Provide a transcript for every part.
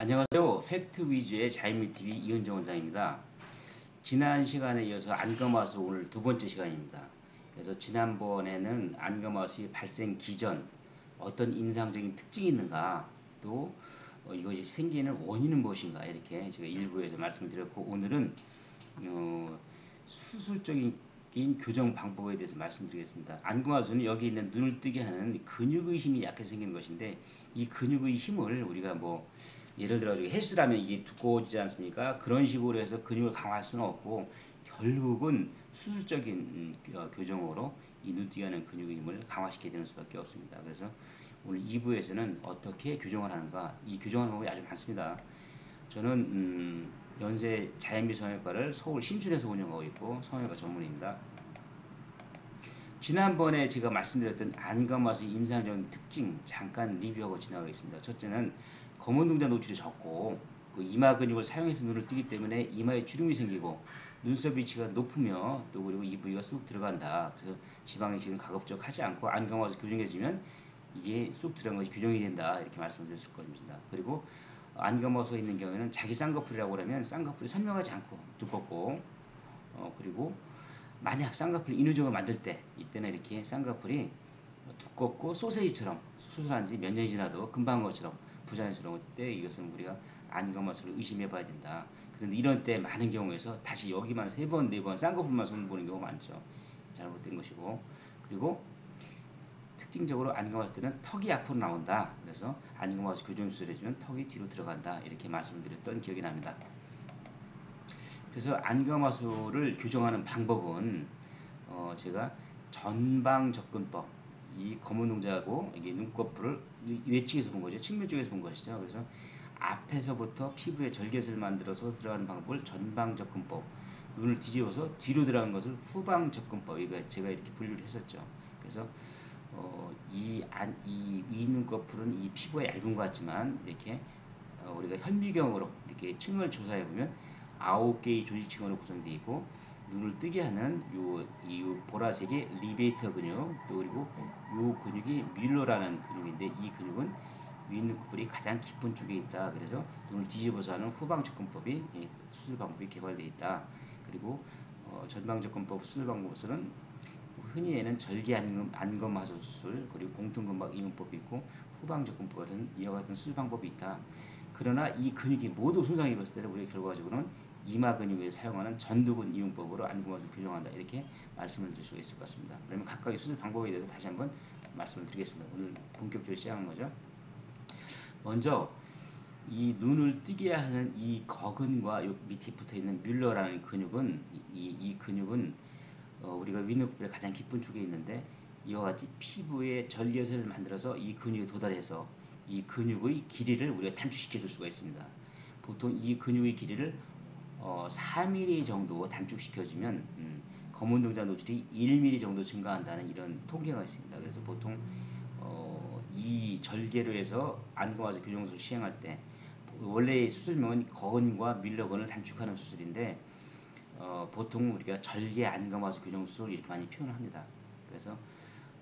안녕하세요. 팩트 위주의 자유미TV 이은정 원장입니다. 지난 시간에 이어서 안검하수 오늘 두 번째 시간입니다. 그래서 지난번에는 안검하수의 발생 기전 어떤 인상적인 특징이 있는가 또 이것이 생기는 원인은 무엇인가 이렇게 제가 일부에서 말씀드렸고 오늘은 수술적인 교정 방법에 대해서 말씀드리겠습니다. 안검하수는 여기 있는 눈을 뜨게 하는 근육의 힘이 약해서 생기는 것인데 이 근육의 힘을 우리가 예를 들어 헬스라면 이게 두꺼워지지 않습니까? 그런 식으로 해서 근육을 강화할 수는 없고 결국은 수술적인 교정으로 이 눈뜨게 하는 근육의 힘을 강화시켜야 되는 수밖에 없습니다. 그래서 오늘 2부에서는 어떻게 교정을 하는가, 이 교정하는 방법이 아주 많습니다. 저는 연세 자연미 성형외과를 서울 신촌에서 운영하고 있고 성형외과 전문입니다. 지난번에 제가 말씀드렸던 안검하수의 임상적인 특징 잠깐 리뷰하고 지나가겠습니다. 첫째는 검은 동자 노출이 적고 그 이마 근육을 사용해서 눈을 뜨기 때문에 이마에 주름이 생기고 눈썹 위치가 높으며 또 그리고 이 부위가 쑥 들어간다. 그래서 지방이식은 가급적 하지 않고 안검하수 교정해주면 이게 쑥 들어간 것이 교정이 된다. 이렇게 말씀드렸을 겁니다. 그리고 안검하수가 있는 경우에는 자기 쌍꺼풀이라고 하면 쌍꺼풀이 선명하지 않고 두껍고 그리고 만약 쌍꺼풀 인후적으로 만들 때 이때는 이렇게 쌍꺼풀이 두껍고 소세지처럼 수술한 지 몇 년이 지나도 금방 것처럼 부자연스러울 때 이것은 우리가 안검하수를 의심해 봐야 된다. 그런데 이런 때 많은 경우에서 다시 여기만 3번, 4번 쌍꺼풀만 손을 보는 경우가 많죠. 잘못된 것이고 그리고 특징적으로 안검하수 때는 턱이 앞으로 나온다. 그래서 안검하수 교정 수술해주면 턱이 뒤로 들어간다. 이렇게 말씀을 드렸던 기억이 납니다. 그래서 안검하수를 교정하는 방법은 제가 전방 접근법, 이 검은 동자하고 이게 눈꺼풀을 외측에서 본 거죠. 측면 쪽에서 본 것이죠. 그래서 앞에서부터 피부에 절개를 만들어서 들어가는 방법을 전방 접근법, 눈을 뒤집어서 뒤로 들어가는 것을 후방 접근법, 이거 제가 이렇게 분류를 했었죠. 그래서 이 윗눈꺼풀은 이 피부가 얇은 것 같지만 이렇게 우리가 현미경으로 이렇게 층을 조사해 보면 9개의 조직층으로 구성되어 있고 눈을 뜨게 하는 이 보라색의 리베이터 근육 또 그리고 이 근육이 뮬러라는 근육인데 이 근육은 윗눈꺼풀이 가장 깊은 쪽에 있다. 그래서 눈을 뒤집어서 하는 후방 접근법이 수술 방법이 개발되어 있다. 그리고 전방 접근법 수술 방법으로는 흔히 얘는 절개 안검하수 수술 그리고 공통근막 이용법이 있고 후방 접근법은 이와 같은 수술 방법이 있다. 그러나 이 근육이 모두 손상이 입었을 때는 우리가 결과적으로는 이마 근육에 사용하는 전두근 이용법으로 안검하수를 교정한다. 이렇게 말씀을 드릴 수가 있을 것 같습니다. 그러면 각각의 수술 방법에 대해서 다시 한번 말씀을 드리겠습니다. 오늘 본격적으로 시작하는 거죠. 먼저 이 눈을 뜨게 하는 이 거근과 요 밑에 붙어 있는 뮬러라는 근육은 이 근육은 우리가 윗눈꺼풀의 가장 깊은 쪽에 있는데 이와 같이 피부에 전리혈을 만들어서 이 근육에 도달해서 이 근육의 길이를 우리가 단축시켜 줄 수가 있습니다. 보통 이 근육의 길이를 4mm 정도 단축시켜주면 검은 동자 노출이 1mm 정도 증가한다는 이런 통계가 있습니다. 그래서 보통 이 절개로 해서 안검하수 교정술을 시행할 때 원래 수술명은 거근과 밀러근을 단축하는 수술인데 보통 우리가 절개 안검하수 교정술 이렇게 많이 표현을 합니다. 그래서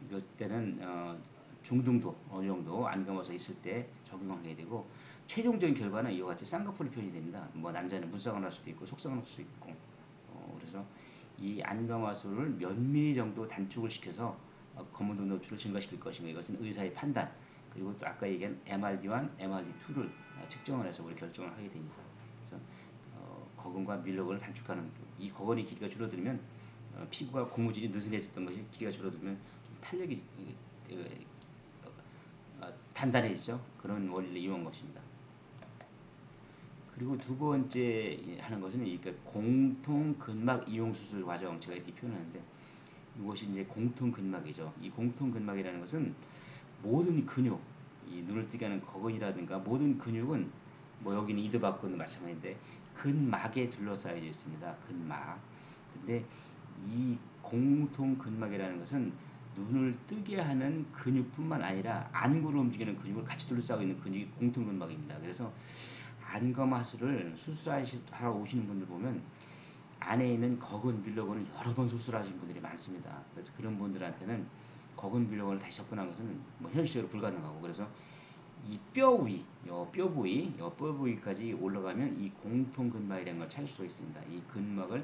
이때는 중등도 어느 정도 안검하수 있을 때 적용을 하게 되고 최종적인 결과는 이와 같이 쌍꺼풀이 표현이 됩니다. 남자는 물쌍을 할 수도 있고 속쌍을 할 수도 있고 그래서 이 안검하수를 몇 미리 정도 단축을 시켜서 검은 동 노출을 증가시킬 것인가 이것은 의사의 판단 그리고 또 아까 얘기한 MRD1, MRD2를 측정을 해서 우리 결정을 하게 됩니다. 그래서 거근과 밀록을 단축하는 이 거근의 길이가 줄어들면 피부가 고무줄이 느슨해졌던 것이 길이가 줄어들면 좀 탄력이 단단해지죠. 그런 원리를 이용한 것입니다. 그리고 두 번째 하는 것은 공통 근막 이용 수술 과정 제가 이렇게 표현하는데 이것이 이제 공통 근막이죠. 이 공통 근막이라는 것은 모든 근육, 이 눈을 뜨게 하는 거근이라든가 모든 근육은 여기는 이두박근도 마찬가지인데 근막에 둘러싸여 있습니다. 근막. 근데 이 공통 근막이라는 것은 눈을 뜨게 하는 근육뿐만 아니라 안구를 움직이는 근육을 같이 둘러싸고 있는 근육이 공통 근막입니다. 그래서 안검하수를 수술하러 오시는 분들 보면 안에 있는 거근 밀러근을 여러 번 수술하신 분들이 많습니다. 그래서 그런 분들한테는 거근 밀러근을 다시 접근하는 것은 현실적으로 불가능하고 그래서 이 뼈 위, 뼈 부위, 뼈 부위까지 올라가면 이 공통근막이라는 걸 찾을 수가 있습니다. 이 근막을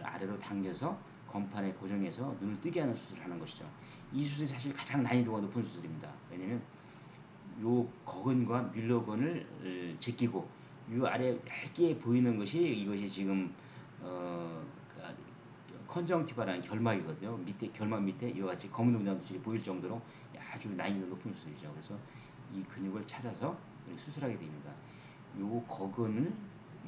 아래로 당겨서 건판에 고정해서 눈을 뜨게 하는 수술을 하는 것이죠. 이 수술이 사실 가장 난이도가 높은 수술입니다. 왜냐면 요 거근과 뮬러건을 제끼고 요 아래 얇게 보이는 것이 이것이 지금 어, 컨정티바라는 결막이거든요. 밑에 결막 밑에 이와 같이 검은 동전 수술이 보일 정도로 아주 난이도 높은 수술이죠. 그래서 이 근육을 찾아서 수술하게 됩니다. 요 거근을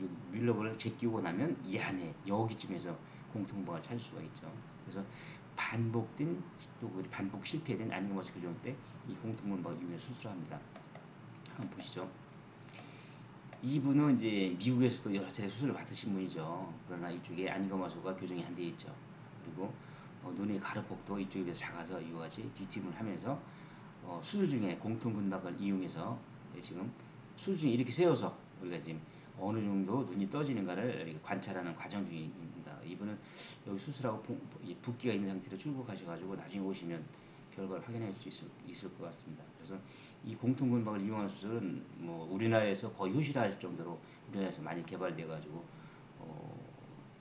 요 뮬러건을 제끼고 나면 이 안에 여기쯤에서 공통방을 찾을 수가 있죠. 그래서 반복된 또 반복 실패된 안경마스 교정 때 이 공통분막을 이용해서 수술합니다. 한번 보시죠. 이분은 이제 미국에서도 여러 차례 수술을 받으신 분이죠. 그러나 이쪽에 안검하수가 교정이 안 되어 있죠. 그리고 눈의 가르폭도 이쪽에 비해서 작아서 이와 같이 뒤팀을 하면서 수술 중에 공통근막을 이용해서 지금 수술 중에 이렇게 세워서 우리가 지금 어느 정도 눈이 떠지는가를 관찰하는 과정 중입니다. 이분은 여기 수술하고 붓기가 있는 상태로 출국하셔가지고 나중에 오시면 결과를 확인할 수 있을 것 같습니다. 그래서 이 공통근막을 이용하는 수술은 뭐 우리나라에서 거의 효실할 정도로 우리나라에서 많이 개발되어 가지고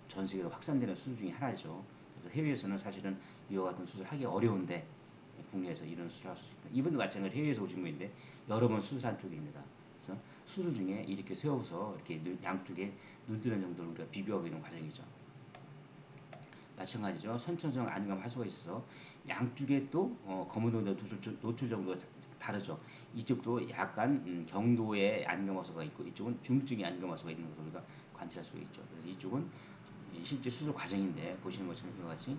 전 세계로 확산되는 수술 중에 하나죠. 그래서 해외에서는 사실은 이와 같은 수술 하기 어려운데 국내에서 이런 수술을 할 수 있다. 이분도 마찬가지로 해외에서 오신 분인데 여러 번 수술한 쪽입니다. 그래서 수술 중에 이렇게 세워서 이렇게 양쪽에 눈 뜨는 정도로 우리가 비교하고 있는 과정이죠. 마찬가지죠. 선천성 안감 하수가 있어서 양쪽에 또 거무동자 노출 정도가 다르죠. 이쪽도 약간 경도의 안검하수가 있고 이쪽은 중증의 안검하수가 있는 것을 우리가 관찰할 수 있죠. 그래서 이쪽은 실제 수술 과정인데 보시는 것처럼 이와 같이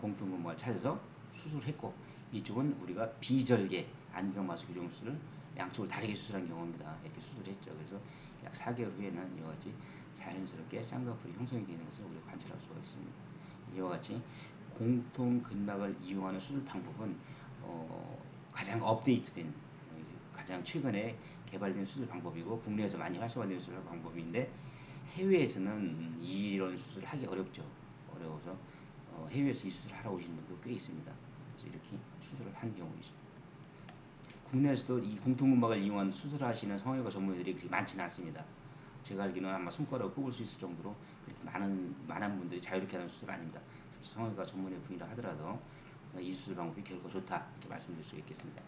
공통근막을 찾아서 수술했고 이쪽은 우리가 비절개 안검하수 교정 수술을 양쪽을 다르게 수술한 경우입니다. 이렇게 수술했죠. 그래서 약 4개월 후에는 이와 같이 자연스럽게 쌍꺼풀이 형성이 되는 것을 우리가 관찰할 수가 있습니다. 이와 같이 공통 근막을 이용하는 수술 방법은 가장 업데이트된 가장 최근에 개발된 수술 방법이고 국내에서 많이 활성화된 수술 방법인데 해외에서는 이런 수술을 하기 어렵죠. 어려워서 해외에서 이 수술을 하러 오시는 분도 꽤 있습니다. 그래서 이렇게 수술을 한 경우이죠. 국내에서도 이 공통근막을 이용한 수술하시는 성형외과 전문의들이 그렇게 많지는 않습니다. 제가 알기로는 아마 손가락을 꼽을 수 있을 정도로 그렇게 많은 분들이 자유롭게 하는 수술 아닙니다. 성형외과 전문의 분이라 하더라도 이 수술 방법이 결코 좋다 이렇게 말씀드릴 수 있겠습니다.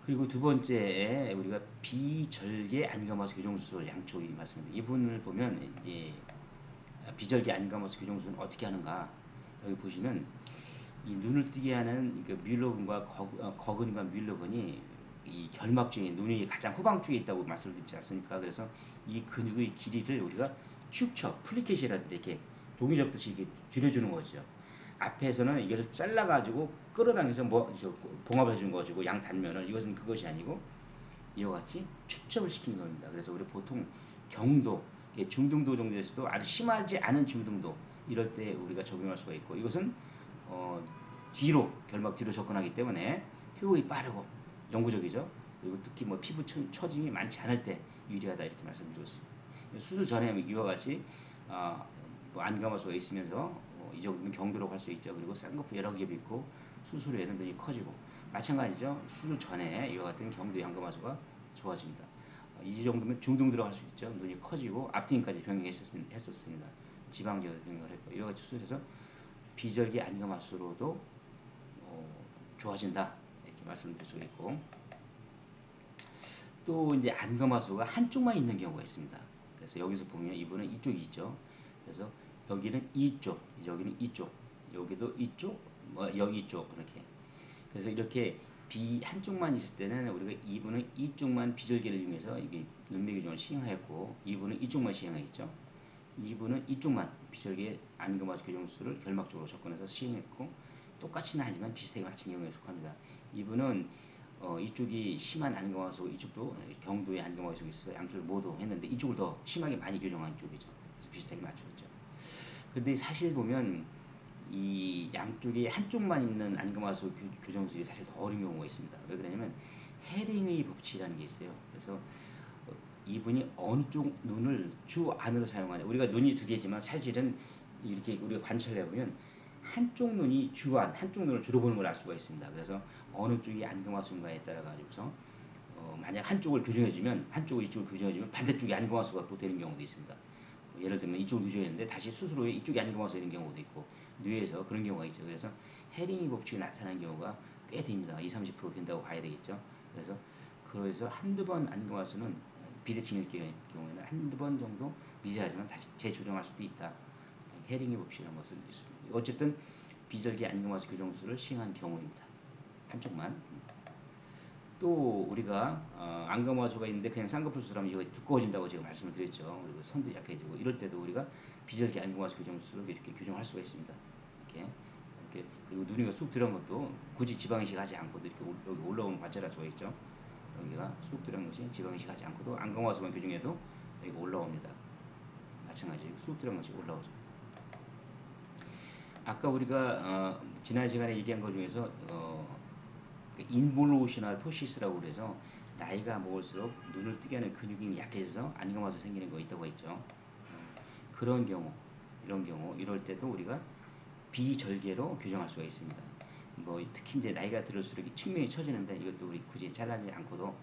그리고 두 번째에 우리가 비절개 안검하수 교정 수술 양쪽이 말씀드립니다. 이분을 보면 이제 비절개 안검하수 교정 수술은 어떻게 하는가 여기 보시면 이 눈을 뜨게 하는 그 뮬러근과 거근과 뮬러근이 이 결막 중에 눈이 가장 후방 쪽에 있다고 말씀드렸지 않습니까? 그래서 이 근육의 길이를 우리가 축척, 플리켓이라 이렇게 종이 접듯이 이렇게 줄여주는 거죠. 앞에서는 이것을 잘라가지고 끌어당겨서 봉합해 주는 거죠. 양 단면을 이것은 그것이 아니고 이와 같이 축척을 시키는 겁니다. 그래서 우리 보통 경도, 중등도 정도에서도 아주 심하지 않은 중등도 이럴 때 우리가 적용할 수가 있고 이것은 뒤로 결막 뒤로 접근하기 때문에 효율이 빠르고 영구적이죠. 그리고 특히 뭐 피부 처짐이 많지 않을 때 유리하다 이렇게 말씀드렸습니다. 수술 전에 이와 같이 뭐 안감화소가 있으면서 이 정도면 경도라고 할 수 있죠. 그리고 쌍꺼풀 여러 겹이 있고 수술 후에는 눈이 커지고 마찬가지죠. 수술 전에 이와 같은 경도의 안감화소가 좋아집니다. 이 정도면 중등도라고 할 수 있죠. 눈이 커지고 앞뒤까지 병행했었습니다. 지방제도 병행을 했고 이와 같이 수술해서 비절개 안검하수로도 좋아진다 이렇게 말씀드릴 수 있고 또 이제 안검하수가 한쪽만 있는 경우가 있습니다. 그래서 여기서 보면 이분은 이쪽이 있죠. 그래서 여기는 이쪽, 여기는 이쪽, 여기도 이쪽, 여기 이쪽 이렇게. 그래서 이렇게 한쪽만 있을 때는 우리가 이분은 이쪽만 비절개를 이용해서 이게 눈매 교정을 시행하였고 이분은 이쪽만 시행하였죠. 이분은 이쪽만 비절개 안검하수 교정수술을 결막적으로 접근해서 시행했고 똑같이는 아니지만 비슷하게 마친 경우에 속합니다. 이분은 이쪽이 심한 안검하수 이쪽도 경도의 안검하수가 있어서 양쪽을 모두 했는데 이쪽을 더 심하게 많이 교정한 쪽이죠. 그래서 비슷하게 맞추었죠. 근데 사실 보면 이 양쪽에 한쪽만 있는 안검하수 교정술이 사실 더 어려운 경우가 있습니다. 왜 그러냐면 헤링의 법칙이라는 게 있어요. 그래서 이분이 어느 쪽 눈을 주 안으로 사용하냐. 우리가 눈이 두 개지만 사실은 이렇게 우리가 관찰해 보면 한쪽 눈이 주안, 한쪽 눈을 주로 보는 걸 알 수가 있습니다. 그래서 어느 쪽이 안검하수인가에 따라 가지고서 만약 한쪽을 교정해주면 한쪽을 이쪽을 교정해주면 반대쪽이 안검하수가 또 되는 경우도 있습니다. 예를 들면 이쪽을 교정했는데 다시 수술 후에 이쪽이 안검하수 되는 경우도 있고 뇌에서 그런 경우가 있죠. 그래서 헤링이 법칙이 나타나는 경우가 꽤 됩니다. 20-30% 된다고 봐야 되겠죠. 그래서 한두 번 안검하수는 비대칭일 경우에는 한두 번 정도 미세하지만 다시 재조정할 수도 있다. 헤링의 법칙이라는 것을 어쨌든 비절개 안검하수 교정술을 시행한 경우입니다. 한쪽만. 또 우리가 안검하수가 있는데 그냥 쌍꺼풀 수술하면 이거 두꺼워진다고 제가 말씀을 드렸죠. 그리고 선도 약해지고 이럴 때도 우리가 비절개 안검하수 교정술을 이렇게 교정할 수가 있습니다. 이렇게 그리고 눈이가 쑥 들어간 것도 굳이 지방이식 하지 않고도 이렇게 여기 올라오는 관절화 좋아 있죠. 여기가 쑥 들어간 것이 지방이식 하지 않고도 안검하수만 교정해도 여기가 올라옵니다. 마찬가지로 쑥 들어간 것이 올라오죠. 아까 우리가 지난 시간에 얘기한 것 중에서 인볼루시나 토시스라고 그래서 나이가 먹을수록 눈을 뜨게 하는 근육이 약해져서 안검하수 생기는 거 있다고 했죠. 그런 경우, 이럴 때도 우리가 비절개로 교정할 수가 있습니다. 특히 이제 나이가 들을수록 측면이 처지는데 이것도 우리 굳이 잘라지 않고도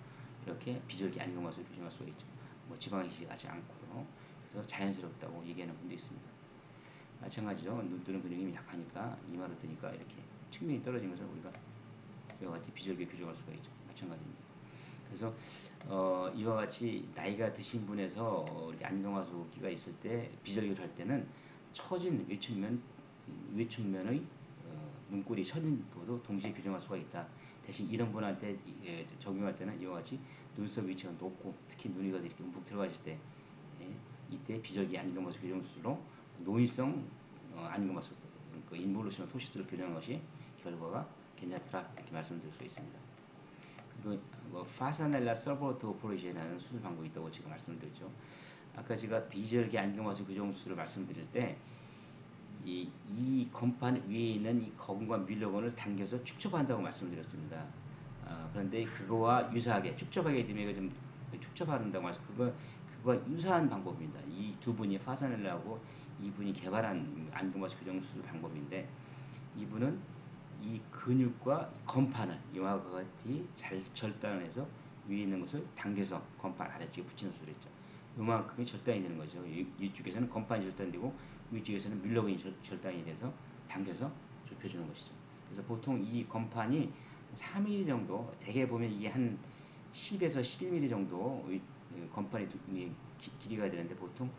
이렇게 비절개 안검하수 교정할 수가 있죠. 지방이식 하지 않고도. 그래서 자연스럽다고 얘기하는 분도 있습니다. 마찬가지죠. 눈 뜨는 근육이 약하니까 이마를 뜨니까 이렇게 측면이 떨어진 것을 우리가 이와 같이 비절개 교정할 수가 있죠. 마찬가지입니다. 그래서 이와 같이 나이가 드신 분에서 안검하수기가 있을 때 비절개를 할 때는 처진 외측면의 눈꼬리 처진 부도 동시에 교정할 수가 있다. 대신 이런 분한테 적용할 때는 이와 같이 눈썹 위치가 높고 특히 눈이가 이렇게 움푹 들어가실 때 이때 비절개 안검하수 교정술로 노인성 안검하수 인볼루션 토시스를 교정한 것이 결과가 괜찮더라 이렇게 말씀드릴 수 있습니다. 그리고 파사넬라 서버트 오퍼레이션이라는 수술 방법이 있다고 제가 말씀드렸죠. 아까 제가 비절개 안검하수 교정술을 말씀드릴 때 이 건판 위에 있는 이 거근과 밀려건을 당겨서 축첩한다고 말씀드렸습니다. 그런데 그거와 유사하게 축첩하게 되면 이거 좀 축첩한다고 말씀 그거와 유사한 방법입니다. 이 두 분이 파사넬라하고 이분이 개발한 안검하수 교정술 방법인데 이분은 이 근육과 건판을 이와 같이 잘 절단을 해서 위에 있는 것을 당겨서 건판 아래쪽에 붙이는 수술을 했죠. 요만큼이 절단이 되는 거죠. 이쪽에서는 건판이 절단되고 위쪽에서는 밀러건이 절단이 돼서 당겨서 좁혀주는 것이죠. 그래서 보통 이 건판이 3mm 정도, 대개 보면 이게 한 10에서 11mm 정도 건판이 길이가 되는데 보통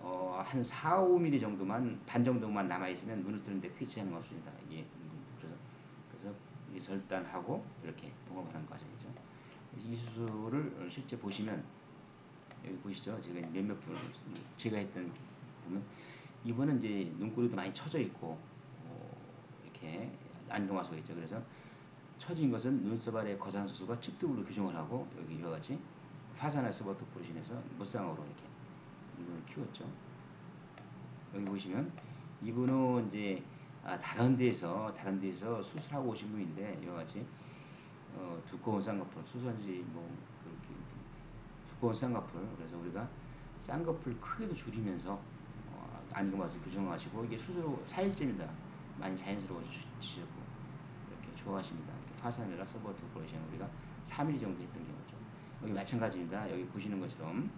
한 4, 5mm 정도만 반 정도만 남아 있으면 눈을 뜨는데 크게 지장은 없습니다. 그래서 절단하고 이렇게 봉합하는 과정이죠. 이 수술을 실제 보시면 여기 보시죠. 제가 몇몇 분 제가 했던 보면 이분은 이제 눈꼬리도 많이 처져 있고 이렇게 안검하수가 있죠. 그래서 처진 것은 눈썹 아래 거상수술과 측두부로 교정을 하고 여기 이와 같이 파사나 서버트 포르신에서 무쌍으로 이렇게 이분을 키웠죠. 여기 보시면 이분은 이제 다른 데서 수술하고 오신 분인데 이와 같이 두꺼운 쌍꺼풀 수선지 그렇게 두꺼운 쌍꺼풀 그래서 우리가 쌍꺼풀 크기도 줄이면서 안검하수 교정하시고 이게 수술 후 4일째입니다. 많이 자연스러워지셨고 이렇게 좋아하십니다. 이렇게 파사넬라 서버트 오퍼레이션 우리가 3일 정도 했던 경우죠. 여기 마찬가지입니다. 여기 보시는 것처럼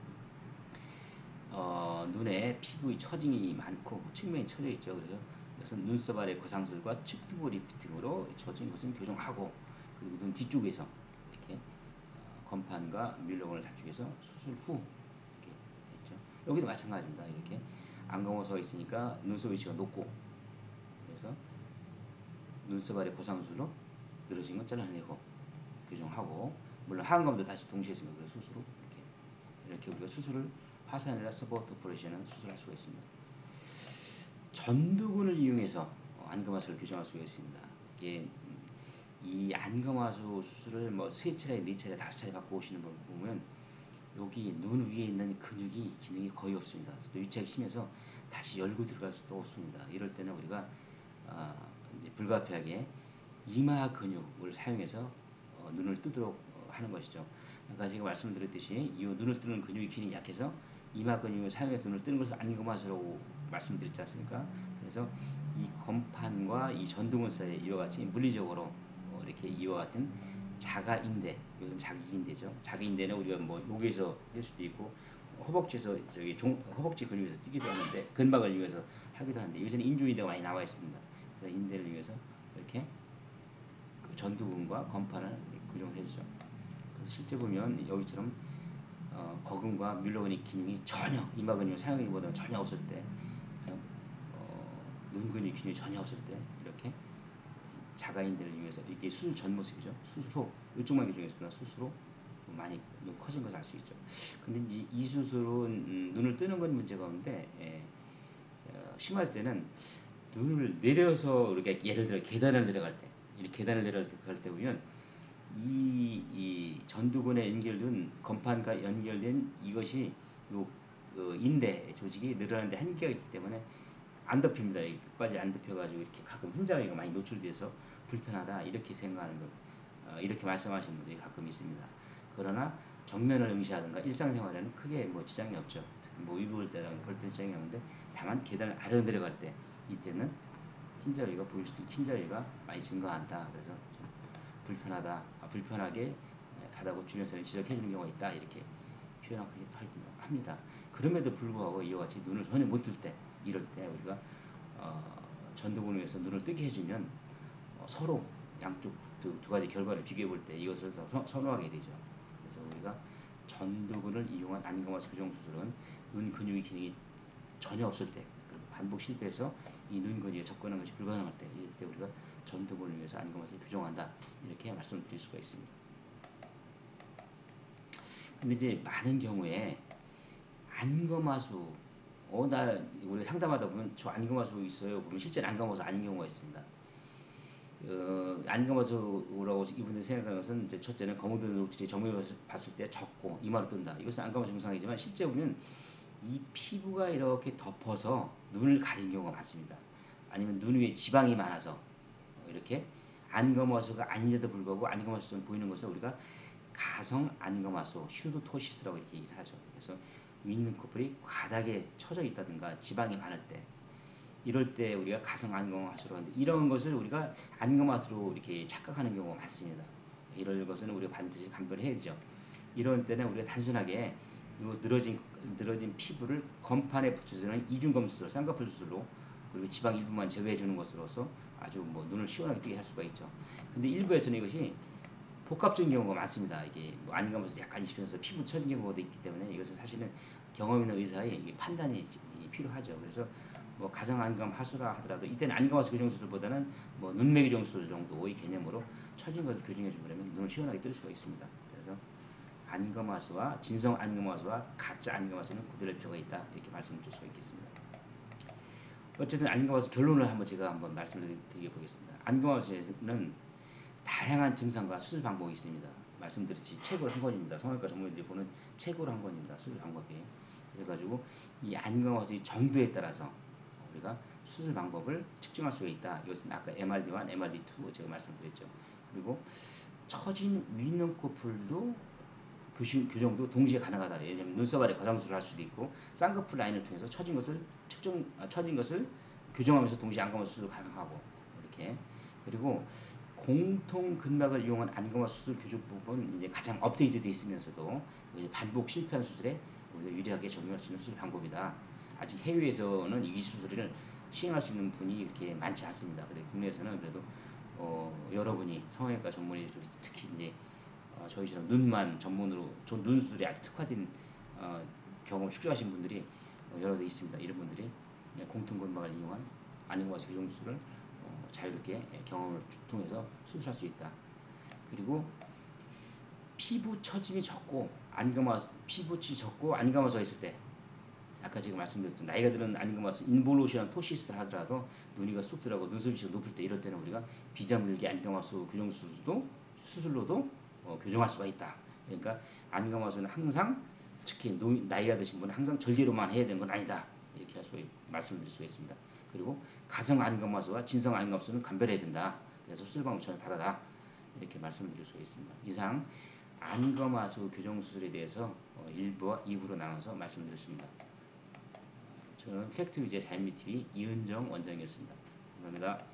눈에 피부의 처짐이 많고 측면이 처져 있죠. 그래서 이것은 눈썹 아래 거상술과 측두부 리프팅으로 처진 것은 교정하고 그리고 눈 뒤쪽에서 이렇게 건판과 밀러건을 단축해서 수술 후 이렇게 했죠. 여기도 마찬가지입니다. 이렇게 안검하수가 있으니까 눈썹 위치가 높고 그래서 눈썹 아래 거상술로 늘어진 건 잘라내고 교정하고 물론 하안검도 다시 동시에 했습니다. 그래서 수술로 이렇게 우리가 수술을 파사넬라 서버트 오퍼레이션은 수술할 수가 있습니다. 전두근을 이용해서 안검하수를 교정할 수가 있습니다. 이게 이 안검하수 수술을 3차례, 4차례, 5차례 받고 오시는 걸 보면 여기 눈 위에 있는 근육이 기능이 거의 없습니다. 또 유착이 심해서 다시 열고 들어갈 수도 없습니다. 이럴 때는 우리가 이제 불가피하게 이마 근육을 사용해서 눈을 뜨도록 하는 것이죠. 아까 제가 말씀드렸듯이 이 눈을 뜨는 근육이 기능이 약해서 이마 근육을 사용해서 눈을 뜨는 것을 안검하수라고 말씀드렸지 않습니까? 그래서 이 건판과 이 전두근 사이에 이와 같이 물리적으로 이렇게 이와 같은 자가인대, 이것은 자기인대죠. 자기인대는 우리가 뭐 목에서 뛸 수도 있고 허벅지에서 허벅지 근육에서 뛰기도 하는데 근막을 위해서 하기도 하는데 요새는 인조인대가 많이 나와 있습니다. 그래서 인대를 위해서 이렇게 그 전두근과 건판을 교정을 해주죠. 그래서 실제 보면 여기처럼 거근과 뮬러근의 기능이 전혀 이마 근육 사용이보다 전혀 없을 때, 그래서 눈 근육 기능이 전혀 없을 때 이렇게 자가인대를 위해서 이게 수술 전 모습이죠. 수술 후 이쪽만 교정했습니다. 수술 후 많이 눈 커진 것을 알 수 있죠. 근데 이 수술은 눈을 뜨는 건 문제가 없는데 심할 때는 눈을 내려서 이렇게 예를 들어 계단을 내려갈 때, 이렇게 계단을 내려갈 때 보면 이 전두근에 연결된 건판과 연결된 이것이 요 인대 조직이 늘어나는데 한계가 있기 때문에 안 덮입니다. 끝까지 안 덮여가지고 이렇게 가끔 흰자위가 많이 노출돼서 불편하다 이렇게 생각하는 거, 이렇게 말씀하시는 분들이 가끔 있습니다. 그러나 정면을 응시하든가 일상생활에는 크게 뭐 지장이 없죠. 뭐 위볼 때랑 볼 때 지장이 없는데 다만 계단을 아래로 내려갈 때 이때는 흰자위가 보일 수도 흰자위가 많이 증가한다. 그래서 좀 불편하다, 불편하게 하다고 주변에서는 지적해 주는 경우가 있다 이렇게 표현하기도 합니다. 그럼에도 불구하고 이와 같이 눈을 전혀 못 뜰 때, 이럴 때 우리가 전두근을 위해서 눈을 뜨게 해주면 서로 양쪽 두 가지 결과를 비교해 볼 때 이것을 더 선호하게 되죠. 그래서 우리가 전두근을 이용한 안검하수 교정 수술은 눈 근육의 기능이 전혀 없을 때, 반복 실패해서 이 눈 근육에 접근하는 것이 불가능할 때, 이때 우리가 전두근을 위해서 안검하수를 교정한다 이렇게 말씀을 드릴 수가 있습니다. 근데 이제 많은 경우에 안검하수 나 우리 상담하다 보면 저 안검하수 있어요. 그러면 실제는 안검하수 아닌 경우가 있습니다. 안검하수라고 이분들이 생각하는 것은 이제 첫째는 거무든 노출이 정면으로 봤을 때 적고 이마로 뜬다. 이것은 안검하수 증상이지만 실제 보면 이 피부가 이렇게 덮어서 눈을 가린 경우가 많습니다. 아니면 눈 위에 지방이 많아서 이렇게 안검하수가 아닌데도 불구하고 안검하수처럼 보이는 것을 우리가 가성 안검하수, 슈도토시스라고 이렇게 얘기를 하죠. 그래서 윗눈꺼풀이 바닥에 처져 있다든가 지방이 많을 때, 이럴 때 우리가 가성 안검하수로 하는데 이런 것을 우리가 안검하수로 이렇게 착각하는 경우가 많습니다. 이럴 것은 우리가 반드시 감별해야 되죠. 이런 때는 우리가 단순하게 요 늘어진 피부를 건판에 붙여주는 이중검 수술, 쌍꺼풀 수술로 그리고 지방 일부만 제거해 주는 것으로서 아주 뭐 눈을 시원하게 뜨게 할 수가 있죠. 근데 일부에서는 이것이 복합적인 경우가 많습니다. 이게 뭐 안검하수 약간 입히면서 피부 처진 경우가 있기 때문에 이것은 사실은 경험 있는 의사의 판단이 필요하죠. 그래서 뭐 가정 안검 하수라 하더라도 이때는 안검하수 교정 수술보다는 뭐 눈매 교정 수술 정도의 개념으로 처진 것을 교정해 주려면 눈을 시원하게 뜰 수가 있습니다. 그래서 안검하수와 진성 안검하수와 가짜 안검하수는 구별할 필요가 있다 이렇게 말씀드릴 수가 있겠습니다. 어쨌든 안검하수 결론을 제가 한번 말씀을 드려보겠습니다. 안검하수는 다양한 증상과 수술 방법이 있습니다. 말씀드렸듯이 책으로 한 권입니다. 성형외과 전문의들이 보는 책으로 한 권입니다. 수술 방법이. 그래가지고 이 안검하수의 정도에 따라서 우리가 수술 방법을 측정할 수가 있다. 이것은 아까 MRD1, MRD2 제가 말씀드렸죠. 그리고 처진 윗눈꺼풀도 교정도 동시에 가능하다. 예를 들면 눈썹 아래 과상수술을 할 수도 있고 쌍꺼풀 라인을 통해서 처진 것을 교정하면서 동시에 안검하수 수술 가능하고 이렇게. 그리고 공통 근막을 이용한 안검하 수술 교정법은 이제 가장 업데이트되어 있으면서도 반복 실패한 수술에 우리가 유리하게 적용할 수 있는 수술 방법이다. 아직 해외에서는 이 수술을 시행할 수 있는 분이 이렇게 많지 않습니다. 그래서 국내에서는 그래도 여러분이 성형외과 전문의 특히 이제 저희처럼 눈만 전문으로 눈 수술에 아주 특화된 경험 축적하신 분들이 여러 대 있습니다. 이런 분들이 공통 근막을 이용한 안검하수 교정 수술을 자유롭게 경험을 통해서 수술할 수 있다. 그리고 피부 처짐이 적고 피부치 적고 안검하수가 있을 때, 아까 제가 말씀드렸던 나이가 드는 안검하수 인볼루션 토시스를 하더라도 눈이가 쑥 들어가고 눈썹이 높을 때, 이럴 때는 우리가 비정밀기 안검하수 교정 수술로도 교정할 수가 있다. 그러니까 안검하수는 항상 특히 나이가 드신 분은 항상 절개로만 해야 되는 건 아니다. 이렇게 말씀드릴 수가 있습니다. 그리고 가성 안검하수와 진성 안검하수는 감별해야 된다. 그래서 수술 방법 전혀 다르다. 이렇게 말씀드릴 수가 있습니다. 이상 안검하수 교정 수술에 대해서 1부와 2부로 나눠서 말씀드렸습니다. 저는 팩트 위주의 자연미 TV 이은정 원장이었습니다. 감사합니다.